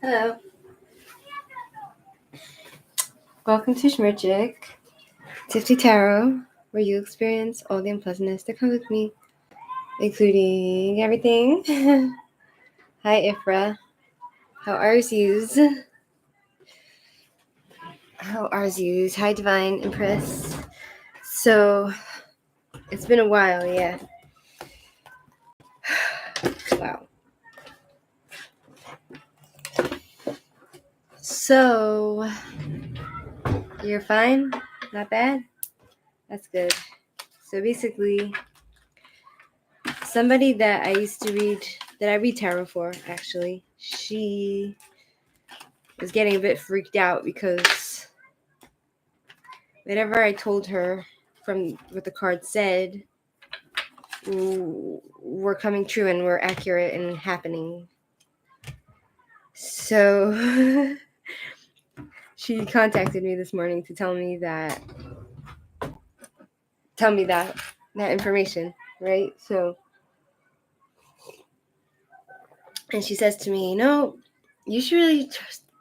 Hello. Welcome to Shmirchik, Tiffany Tarot, where you experience all the unpleasantness that comes with me, including everything. Hi, Ephra. How are yous? Hi, Divine Empress. So, it's been a while, yeah. Wow. So, you're fine? Not bad? That's good. So basically, somebody that I read tarot for, actually, she was getting a bit freaked out because whatever I told her from what the card said were coming true and were accurate and happening. So she contacted me this morning to tell me that information, right? So, and she says to me, you should really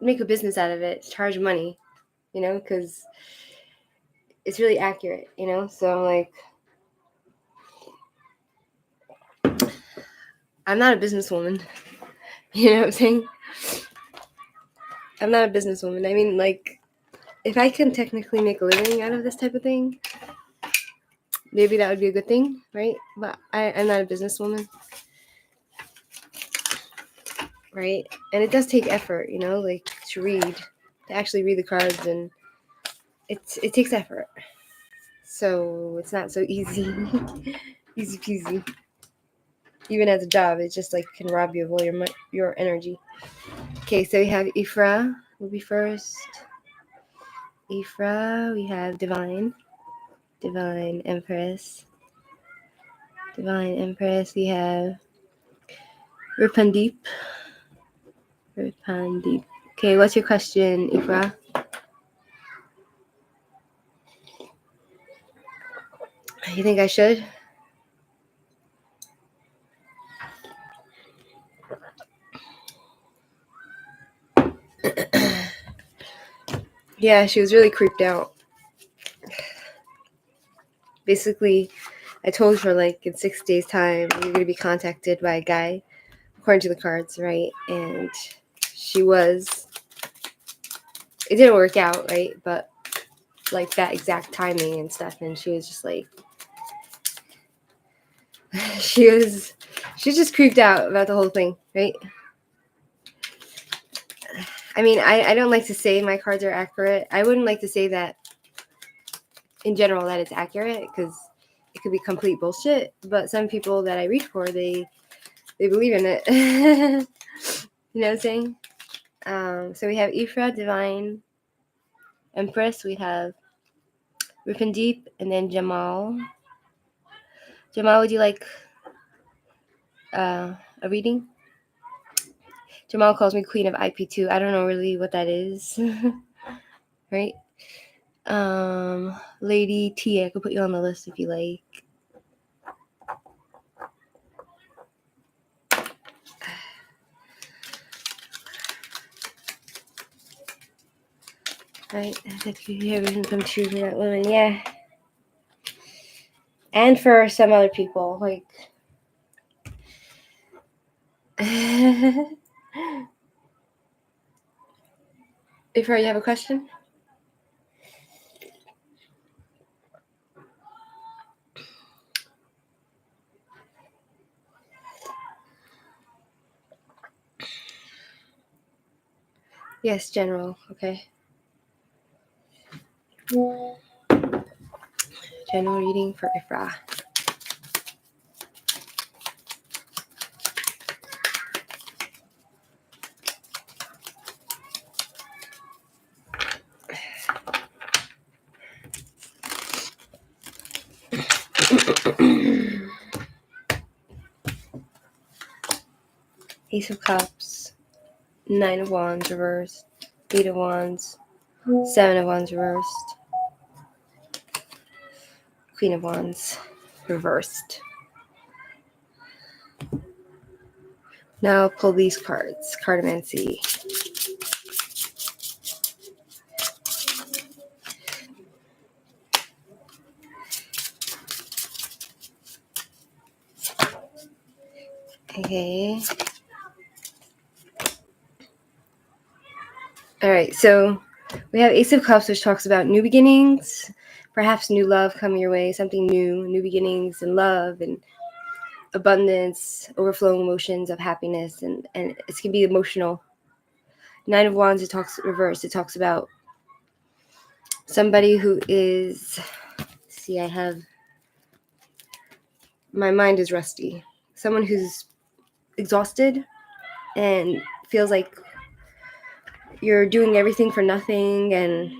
make a business out of it, charge money, because it's really accurate, so like, I'm not a businesswoman. You know what I'm saying? I'm not a businesswoman. I mean, like, if I can technically make a living out of this type of thing, maybe that would be a good thing, right? But I'm not a businesswoman, right? And it does take effort, like to actually read the cards, and it takes effort. So it's not so easy, easy peasy. Even as a job, it just like can rob you of all your energy. Okay, so we have Ephra will be first. Ephra, we have Divine Empress. Divine Empress, we have Ripandeep. Okay, what's your question, Ephra? You think I should? Yeah, she was really creeped out. Basically, I told her, like, in 6 days' time, you're going to be contacted by a guy, according to the cards, right? And she was. It didn't work out, right? But, like, that exact timing and stuff, and she was just, like, she was just creeped out about the whole thing, right? I mean, I don't like to say my cards are accurate. I wouldn't like to say that in general that it's accurate, because it could be complete bullshit. But some people that I read for, they believe in it. You know what I'm saying? So we have Ephra, Divine Empress. We have Ripandeep, and then Jamal. Jamal, would you like a reading? Jamal calls me Queen of IP2. I don't know really what that is. Right? Lady T, I could put you on the list if you like. Right? If you hear vision come true for that woman, yeah. And for some other people, like. Ephra, you have a question? Yes, general. Okay. General reading for Ephra. Ace of Cups, 9 of Wands reversed, 8 of Wands, 7 of Wands reversed, Queen of Wands reversed. Now I'll pull these cards. Cartomancy. Okay. All right, so we have Ace of Cups, which talks about new beginnings, perhaps new love coming your way, something new beginnings and love and abundance, overflowing emotions of happiness, and it can be emotional. Nine of Wands, it talks reversed. It talks about somebody who is, see, I have, my mind is rusty. Someone who's exhausted and feels like you're doing everything for nothing and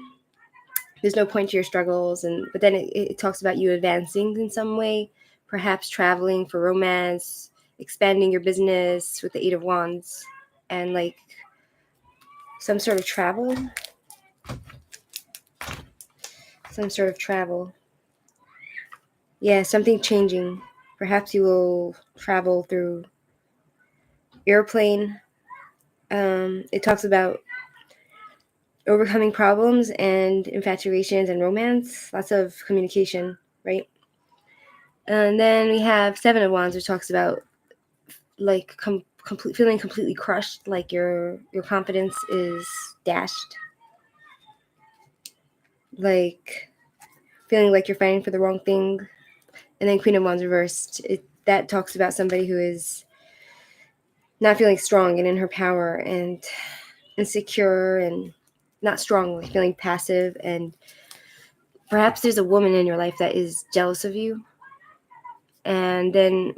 there's no point to your struggles. But then it talks about you advancing in some way, perhaps traveling for romance, expanding your business with the Eight of Wands, and like some sort of travel. Yeah, something changing. Perhaps you will travel through airplane. It talks about overcoming problems and infatuations and romance. Lots of communication, right? And then we have Seven of Wands, which talks about like feeling completely crushed, like your confidence is dashed, like feeling like you're fighting for the wrong thing. And then Queen of Wands reversed. That talks about somebody who is not feeling strong and in her power and insecure and not strong, like feeling passive. And perhaps there's a woman in your life that is jealous of you. And then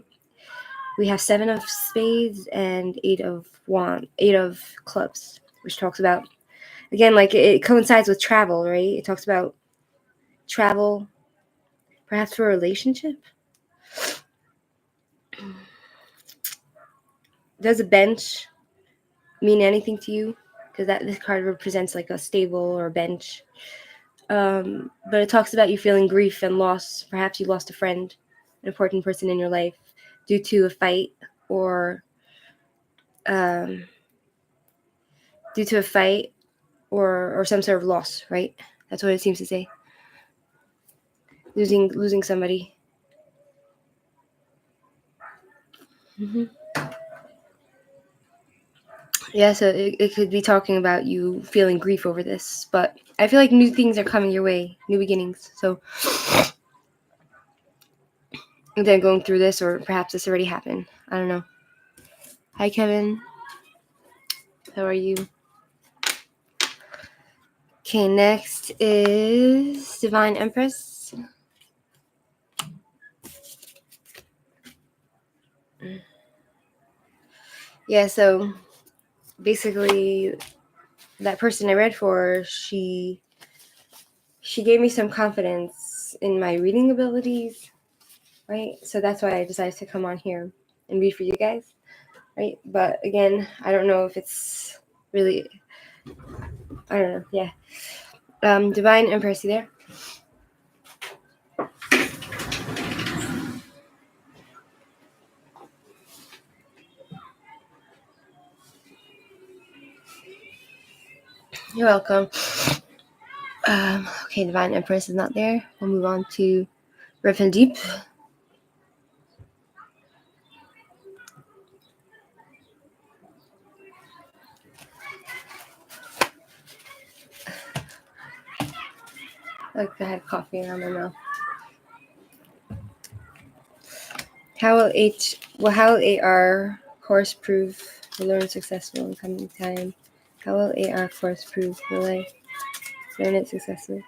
we have Seven of Spades and Eight of Clubs, which talks about, again, like it coincides with travel, right? It talks about travel, perhaps for a relationship. Does a bench mean anything to you? Because this card represents like a stable or a bench. But it talks about you feeling grief and loss. Perhaps you lost a friend, an important person in your life, due to a fight or or some sort of loss, right? That's what it seems to say. Losing somebody. Mm-hmm. Yeah, so it could be talking about you feeling grief over this, but I feel like new things are coming your way, new beginnings. So, and then going through this, or perhaps this already happened. I don't know. Hi, Kevin. How are you? Okay, next is Divine Empress. Yeah, so basically that person I read for, she gave me some confidence in my reading abilities, right? So that's why I decided to come on here and read for you guys, right? But again, I don't know if it's really, I don't know, yeah. Divine Empress, you there? You're welcome. Okay, Divine Empress is not there. We'll move on to Riff and Deep. Like I had coffee around my mouth. How will AR course prove to learn successful in coming time? How will AR course prove will I learn it successfully?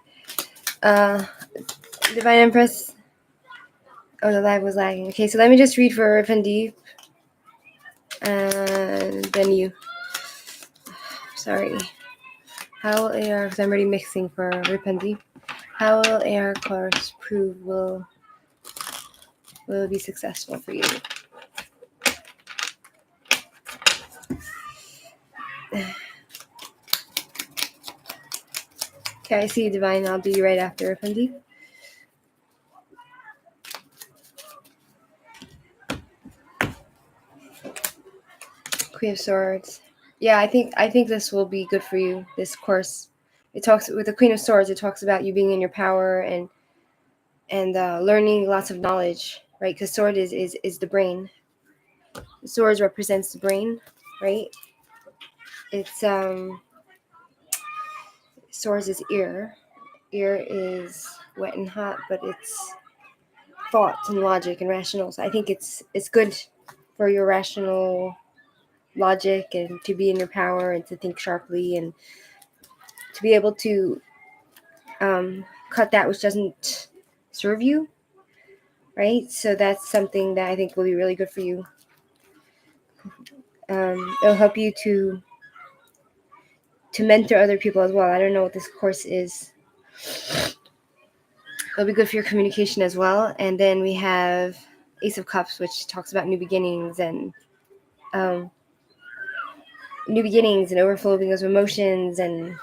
Divine Empress. Oh, the live was lagging. Okay, so let me just read for Riff and Deep. And then you. Sorry. How will AR, because I'm already mixing for Riff and Deep. How will AR course prove will it be successful for you? Okay, I see you, Divine. I'll do you right after Riff and Deep. Queen of Swords. Yeah, I think this will be good for you. This course, it talks with the Queen of Swords. It talks about you being in your power and learning lots of knowledge, right? Because sword is the brain. Swords represents the brain, right? It's swords is ear. Ear is wet and hot, but it's thoughts and logic and rational. So I think it's good for your rational logic and to be in your power and to think sharply and to be able to cut that which doesn't serve you, right? So that's something that I think will be really good for you. It'll help you to mentor other people as well. I don't know what this course is. It'll be good for your communication as well. And then we have Ace of Cups, which talks about new beginnings and overflowing of emotions and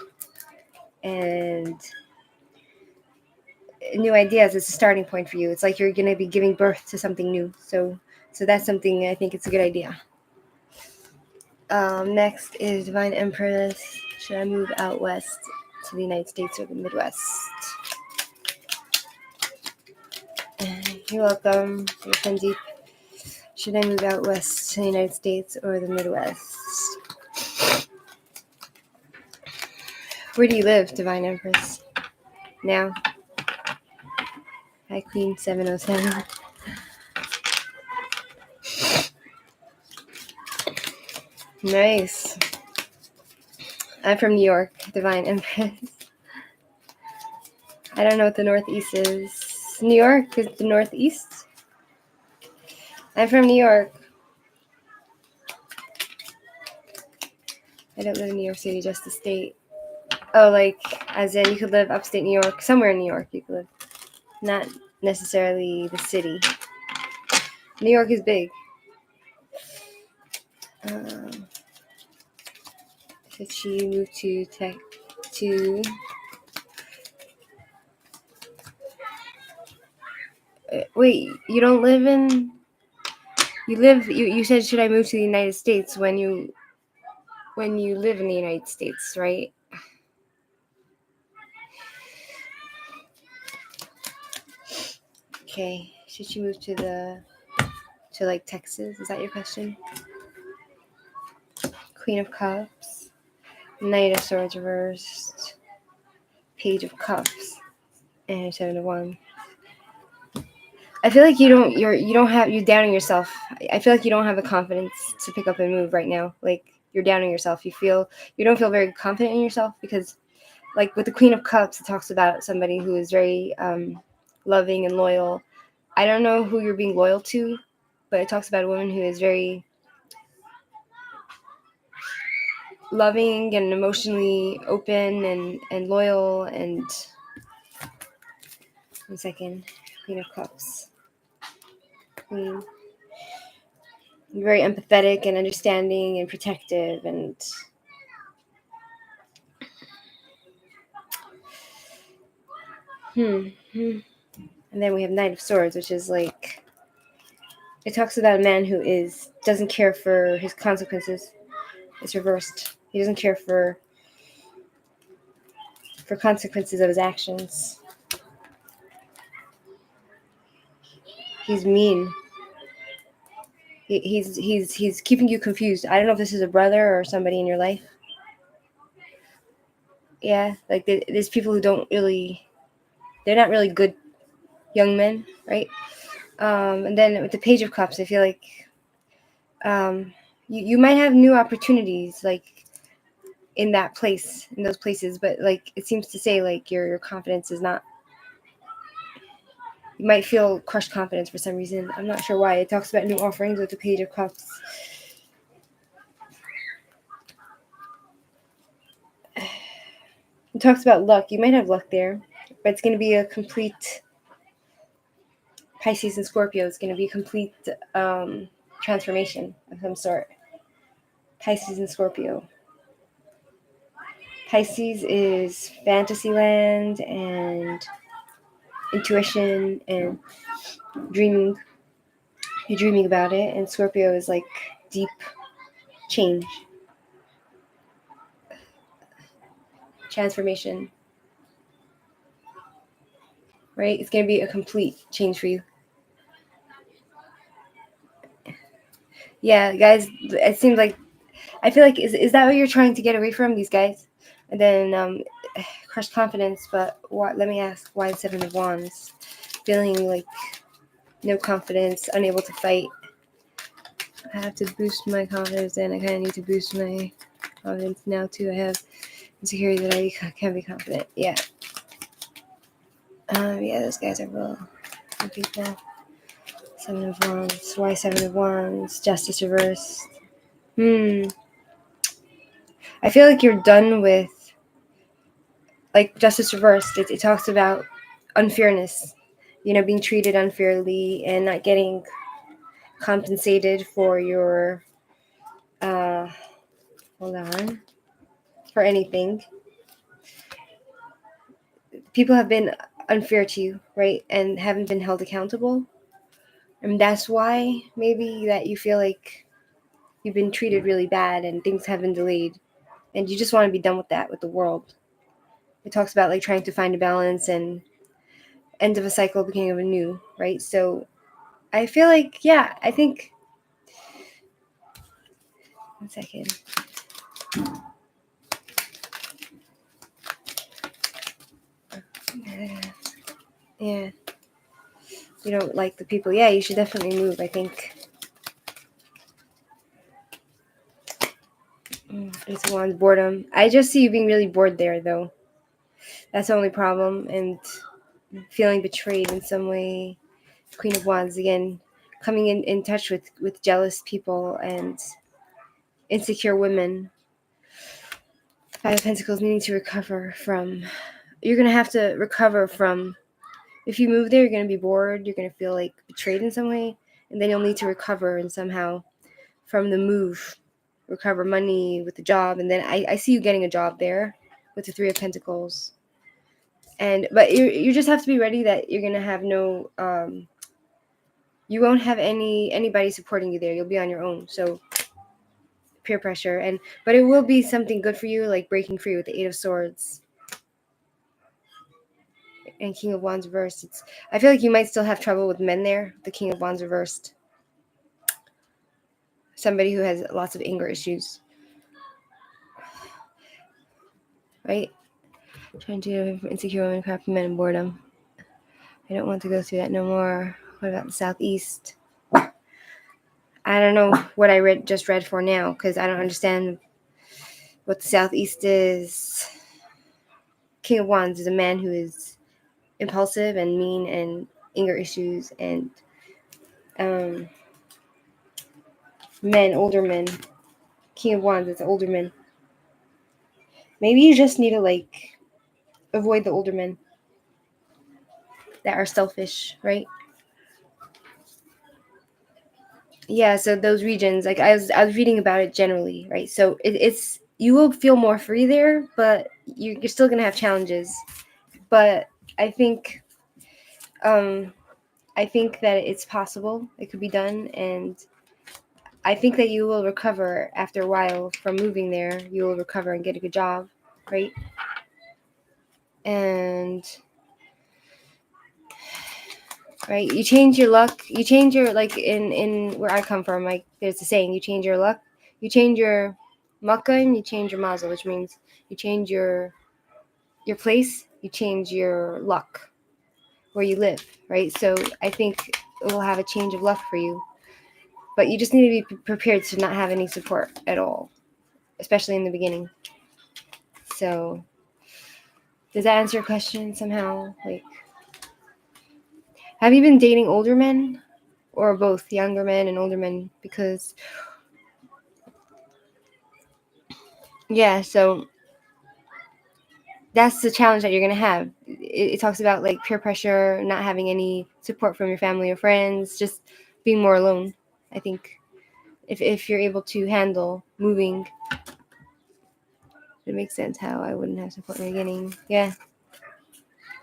new ideas. It's a starting point for you. It's like you're going to be giving birth to something new. So that's something I think it's a good idea. Next is Divine Empress. Should I move out west to the United States or the Midwest? You're welcome. Your friend Deep. Should I move out west to the United States or the Midwest? Where do you live, Divine Empress? Now? Hi, Queen 707. Nice. I'm from New York, Divine Empress. I don't know what the Northeast is. New York is the Northeast? I'm from New York. I don't live in New York City, just the state. Oh, like, as in you could live upstate New York, somewhere in New York you could live. Not necessarily the city. New York is big. If she moved to wait, you don't live in... You said, should I move to the United States when you live in the United States, right? Okay. Should she move to like Texas? Is that your question? Queen of Cups, Knight of Swords reversed, Page of Cups, and 7 of Wands. I feel like you're doubting yourself. I feel like you don't have the confidence to pick up and move right now. Like, you're doubting yourself. You don't feel very confident in yourself because, like, with the Queen of Cups, it talks about somebody who is very loving and loyal. I don't know who you're being loyal to, but it talks about a woman who is very loving and emotionally open and loyal and... One second. Queen of Cups. Queen. Very empathetic and understanding and protective and... And then we have Knight of Swords, which is like... It talks about a man who doesn't care for his consequences. It's reversed. He doesn't care for consequences of his actions. He's mean. He's keeping you confused. I don't know if this is a brother or somebody in your life. Yeah, like there's people who they're not really good young men, right? And then with the Page of Cups, I feel like you might have new opportunities, like in those places, but like it seems to say like your confidence is not... You might feel crushed confidence for some reason. I'm not sure why. It talks about new offerings with the Page of Cups. It talks about luck. You might have luck there, but it's going to be a complete... Pisces and Scorpio is going to be a complete transformation of some sort. Pisces and Scorpio. Pisces is Fantasyland and intuition and dreaming. You're dreaming about it. And Scorpio is like deep change. Transformation. Right? It's going to be a complete change for you. Yeah, guys, it seems like, I feel like, is that what you're trying to get away from, these guys? And then crushed confidence, but what? Let me ask, why the Seven of Wands? Feeling like no confidence, unable to fight. I have to boost my confidence, and I kind of need to boost my confidence now too. I have insecurity that I can't be confident. Yeah. Yeah, those guys are real people. Seven of Wands. Why Seven of Wands? Justice reversed. I feel like you're done with, like, justice reversed. It talks about unfairness, being treated unfairly and not getting compensated for your, hold on, for anything. People have been unfair to you, right? And haven't been held accountable. And that's why maybe that you feel like you've been treated really bad and things have been delayed. And you just want to be done with that, with the world. It talks about like trying to find a balance and end of a cycle, beginning of a new, right? So I feel like, yeah, I think, 1 second. Yeah. You don't like the people. Yeah, you should definitely move, I think. Ace of Wands, boredom. I just see you being really bored there, though. That's the only problem. And feeling betrayed in some way. Queen of Wands, again, coming in touch with jealous people and insecure women. Five of Pentacles, needing to recover from. You're going to have to recover from. If you move there, you're going to be bored. You're going to feel like betrayed in some way. And then you'll need to recover and somehow from the move. Recover money with the job. And then I see you getting a job there with the Three of Pentacles. But you just have to be ready that you're going to have no... you won't have anybody supporting you there. You'll be on your own. So peer pressure. But it will be something good for you, like breaking free with the Eight of Swords. And King of Wands reversed. I feel like you might still have trouble with men there. The King of Wands reversed. Somebody who has lots of anger issues. Right? Trying to insecure women, crappy men, and boredom. I don't want to go through that no more. What about the Southeast? I don't know what I just read for now because I don't understand what the Southeast is. King of Wands is a man who is impulsive and mean and anger issues and older men. King of Wands is older men. Maybe you just need to like avoid the older men that are selfish, right? Yeah, so those regions, like I was reading about it generally, right? So it's you will feel more free there, but you're still gonna have challenges. But I think that it's possible. It could be done, and I think that you will recover after a while from moving there. You will recover and get a good job, right? And right, you change your luck. You change your, like, in where I come from, like there's a saying, you change your luck. You change your makkah and you change your mazel, which means you change your place, you change your luck where you live, right? So I think it will have a change of luck for you. But you just need to be prepared to not have any support at all, especially in the beginning. So, does that answer your question somehow? Like, have you been dating older men or both, younger men and older men? Because, yeah, so that's the challenge that you're going to have. It talks about like peer pressure, not having any support from your family or friends, just being more alone, I think. If you're able to handle moving, it makes sense how I wouldn't have support in the beginning. Yeah.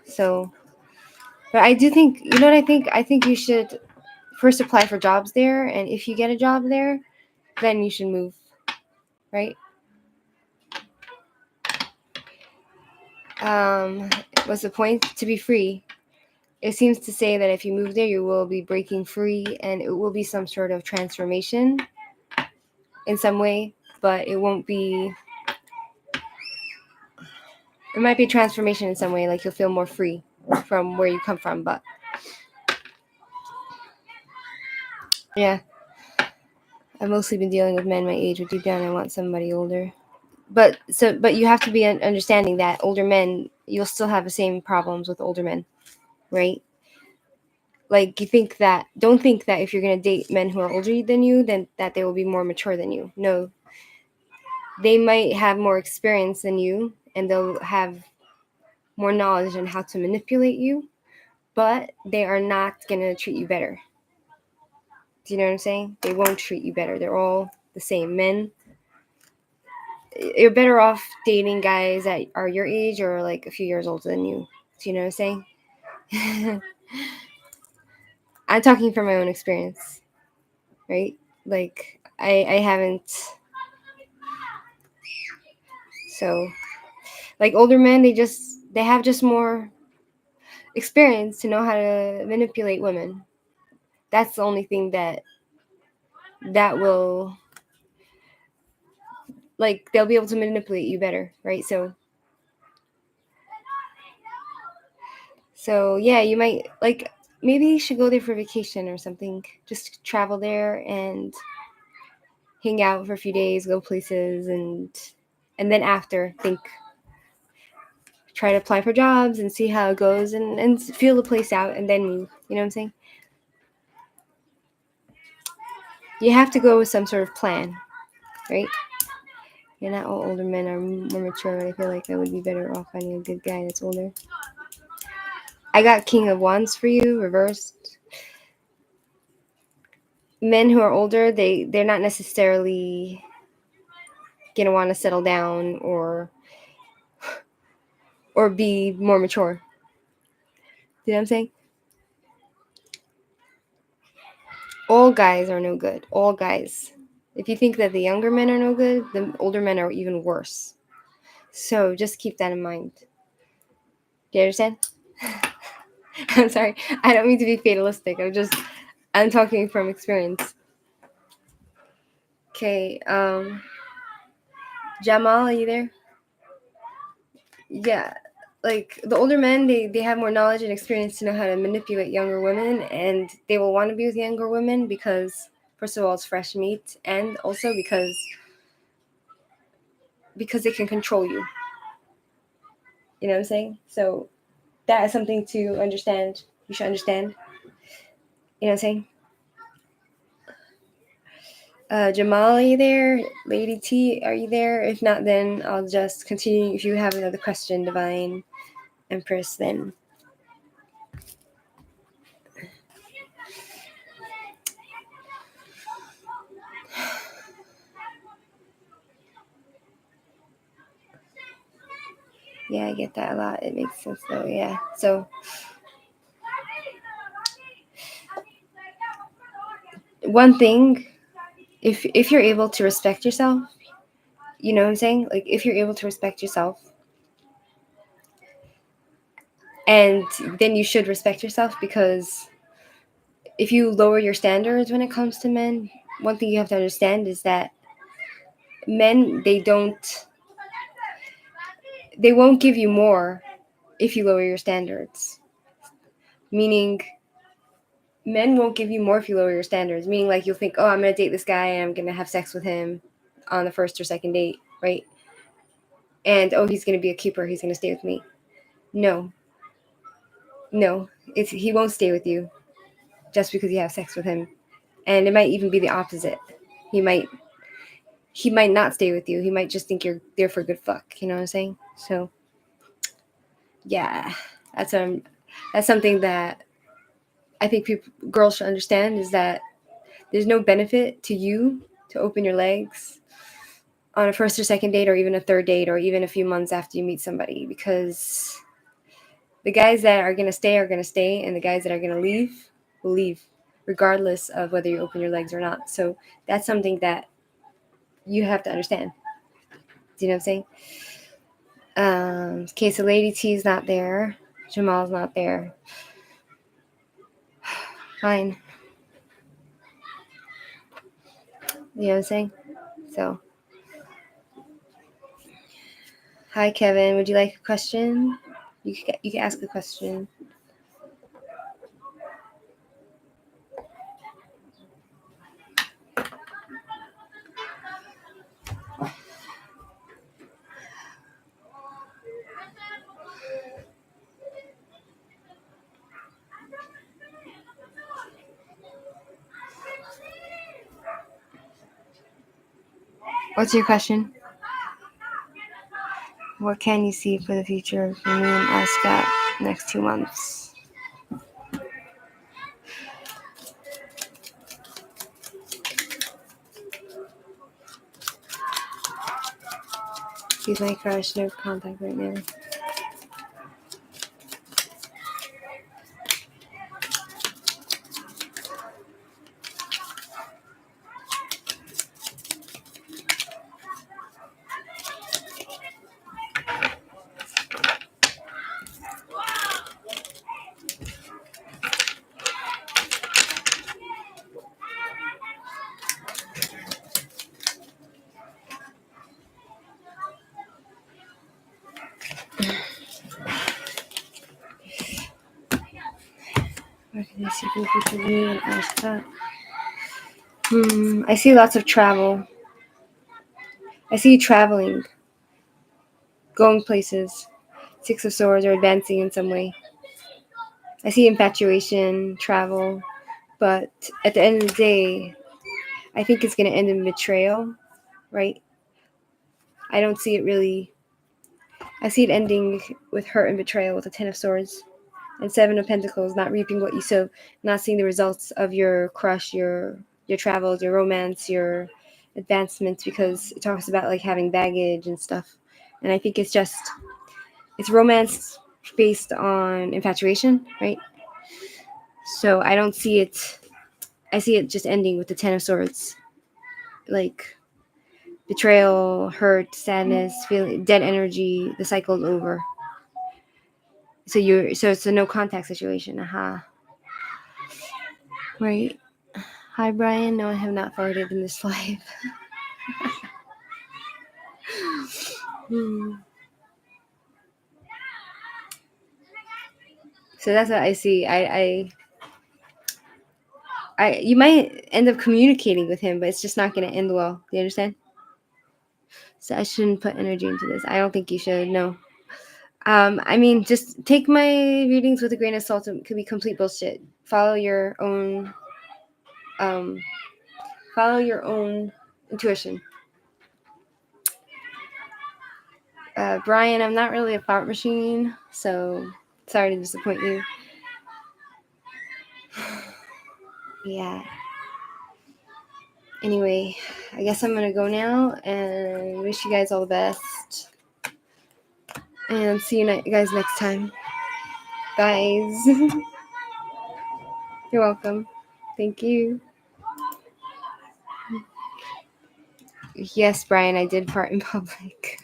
So, but I do think, you know what I think? I think you should first apply for jobs there. And if you get a job there, then you should move, right? What's the point? To be free. It seems to say that if you move there, you will be breaking free and it will be some sort of transformation. in some way, but it won't be. It might be a transformation in some way, like you'll feel more free from where you come from. But yeah, I've mostly been dealing with men my age, but deep down I want somebody older. But you have to be understanding that older men, you'll still have the same problems with older men, right? Like don't think that if you're going to date men who are older than you, then that they will be more mature than you. No, they might have more experience than you, and they'll have more knowledge on how to manipulate you, but they are not going to treat you better. Do you know what I'm saying? They won't treat you better. They're all the same. Men, you're better off dating guys that are your age or like a few years older than you. Do you know what I'm saying? I'm talking from my own experience, right? Like I haven't. So like older men, they have just more experience to know how to manipulate women. That's the only thing that will, like, they'll be able to manipulate you better, right? So yeah, you might, like, maybe you should go there for vacation or something. Just travel there and hang out for a few days, go places, and then after, try to apply for jobs and see how it goes, and feel the place out, and then move. You know what I'm saying? You have to go with some sort of plan, right? Yeah, not all older men are more mature, but I feel like I would be better off finding a good guy that's older. I got King of Wands for you, reversed. Men who are older, they're not necessarily gonna want to settle down or be more mature. You know what I'm saying? All guys are no good. All guys. If you think that the younger men are no good, the older men are even worse. So just keep that in mind. Do you understand? I'm sorry. I don't mean to be fatalistic. I'm talking from experience. Okay, Jamal, are you there? Yeah, like the older men, they have more knowledge and experience to know how to manipulate younger women, and they will want to be with younger women because, first of all, it's fresh meat, and also because they can control you. You know what I'm saying? So that is something to understand. You should understand. You know what I'm saying? Jamal, are you there? Lady T, are you there? If not, then I'll just continue. If you have another question, Divine Empress, then. Yeah, I get that a lot. It makes sense though. Yeah. So one thing, if you're able to respect yourself, you know what I'm saying? Like if you're able to respect yourself, and then you should respect yourself, because if you lower your standards when it comes to men, one thing you have to understand is that men, they won't give you more if you lower your standards. Meaning, men won't give you more if you lower your standards. Meaning, like, you'll think, oh, I'm going to date this guy and I'm going to have sex with him on the first or second date, right? And, oh, he's going to be a keeper. He's going to stay with me. No. He won't stay with you just because you have sex with him. And it might even be the opposite. He might not stay with you. He might just think you're there for good fuck. You know what I'm saying? So, yeah, that's something that I think girls should understand, is that there's no benefit to you to open your legs on a first or second date, or even a third date, or even a few months after you meet somebody, because the guys that are going to stay are going to stay, and the guys that are going to leave will leave, regardless of whether you open your legs or not. So that's something that you have to understand. Do you know what I'm saying? Okay, so Lady T's not there. Jamal's not there. Fine. You know what I'm saying? So, hi Kevin, would you like a question? You can ask a question. What's your question? What can you see for the future for me and Ascot next 2 months? He's my crush, no contact right now. What can I see for the future for me and Ascot? I see lots of travel. I see you traveling, going places, 6 of Swords, or advancing in some way. I see infatuation, travel, but at the end of the day, I think it's going to end in betrayal, right? I don't see it really. I see it ending with hurt and betrayal with the 10 of Swords and 7 of Pentacles, not reaping what you sow, not seeing the results of your crush, your travels, your romance, your advancements, because it talks about like having baggage and stuff. And I think it's romance based on infatuation, right? So I don't see it. I see it just ending with the 10 of Swords, like betrayal, hurt, sadness, feeling dead energy. The cycle's over. So it's a no contact situation. Aha. Right. Hi Brian. No, I have not farted in this live. So that's what I see. You might end up communicating with him, but it's just not going to end well. Do you understand? So I shouldn't put energy into this. I don't think you should. No. I mean, just take my readings with a grain of salt. It could be complete bullshit. Follow your own intuition. Brian, I'm not really a fart machine, so sorry to disappoint you. Yeah. Anyway, I guess I'm going to go now and wish you guys all the best. And see you guys next time. Guys. You're welcome. Thank you. Yes, Brian, I did fart in public.